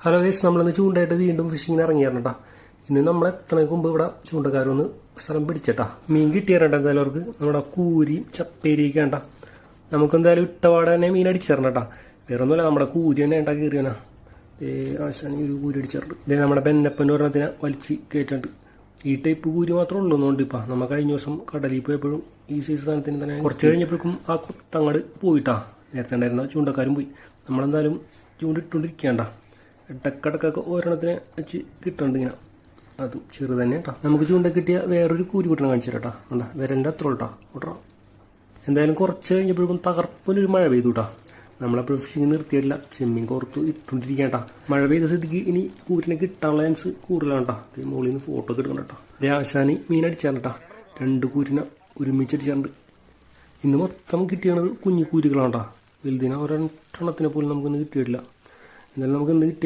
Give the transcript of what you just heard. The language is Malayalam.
ഹലോ ഗൈസ്, നമ്മളിന്ന് ചൂണ്ടായിട്ട് വീണ്ടും ഫിഷിങ്ങിന് ഇറങ്ങിയായിരുന്നട്ടാ. ഇന്ന് നമ്മൾ എത്തണേക്ക് മുമ്പ് ഇവിടെ ചൂണ്ടക്കാരൊന്ന് സ്ഥലം പിടിച്ചേട്ടാ. മീൻ കിട്ടിയാരണ്ട എന്തായാലും അവർക്ക് നമ്മുടെ കൂരിയും ചപ്പേരിയൊക്കെ വേണ്ട. നമുക്കെന്തായാലും ഇട്ടപാടെ തന്നെ മീൻ അടിച്ചേരണട്ടാ. വേറെ ഒന്നുമല്ല, നമ്മുടെ കൂരി തന്നെ ഉണ്ടാക്കി കയറിയാനാ. ആശാനി ഒരു കൂരി അടിച്ചിട്ടുണ്ട്. ഇതേ നമ്മുടെ ബെന്നപ്പൻ്റെ ഒരെണ്ണത്തിനെ വലിച്ച് കയറ്റുണ്ട്. ഈ ടൈപ്പ് കൂരി മാത്രമേ ഉള്ളൂ എന്നുകൊണ്ട് ഇപ്പം നമ്മൾ കഴിഞ്ഞ ദിവസം കടലിൽ പോയപ്പോഴും ഈ സൈസ് സാധനത്തിന് തന്നെ കുറച്ച് കഴിഞ്ഞപ്പോഴേക്കും ആ കുത്തങ്ങട് പോയിട്ടാ. നേരത്തെ ഉണ്ടായിരുന്ന ചൂണ്ടക്കാരും പോയി. നമ്മളെന്തായാലും ചൂണ്ടിട്ടുകൊണ്ടിരിക്കേണ്ട. ഇടക്കിടക്കൊക്കെ ഒരെണ്ണത്തിനെ വെച്ച് കിട്ടുന്നുണ്ട് ഇങ്ങനെ. അതും ചെറു തന്നെ കേട്ടോ. നമുക്ക് ചൂണ്ട കിട്ടിയ വേറൊരു കൂരി കൂട്ടണം കാണിച്ചു കേട്ടോ. എന്താ വരൻ്റെ അത്ര കേട്ടോ കൂട്ടണം. എന്തായാലും കുറച്ച് കഴിഞ്ഞപ്പോഴേക്കും തകർപ്പൊരു മഴ പെയ്തു കേട്ടോ. നമ്മളെപ്പോഴും ഫിഷിങ് നിർത്തിയിട്ടില്ല, ചെമ്മീൻ കോർത്തു ഇട്ടുകൊണ്ടിരിക്കേണ്ട. മഴ പെയ്ത സ്ഥിതിക്ക് ഇനി കൂരിനെ കിട്ടാനുള്ള ചാൻസ് കൂടുതലാണ് കേട്ടോ. മുകളിൽ നിന്ന് ഫോട്ടോ ഒക്കെ എടുക്കണം കേട്ടോ. അതേ ആശാനി മീൻ അടിച്ചാണ് കേട്ടോ. 2 കൂരിനെ ഒരുമിച്ച് അടിച്ചാറുണ്ട്. ഇന്ന് മൊത്തം കിട്ടിയത് കുഞ്ഞു കൂരികളാണ് കേട്ടോ. വലുതിനെ ഒരെണ്ണത്തിനെ പോലും നമുക്കൊന്ന് കിട്ടിയിട്ടില്ല. എന്നാലും നമുക്ക് എന്ത് കിട്ടിയ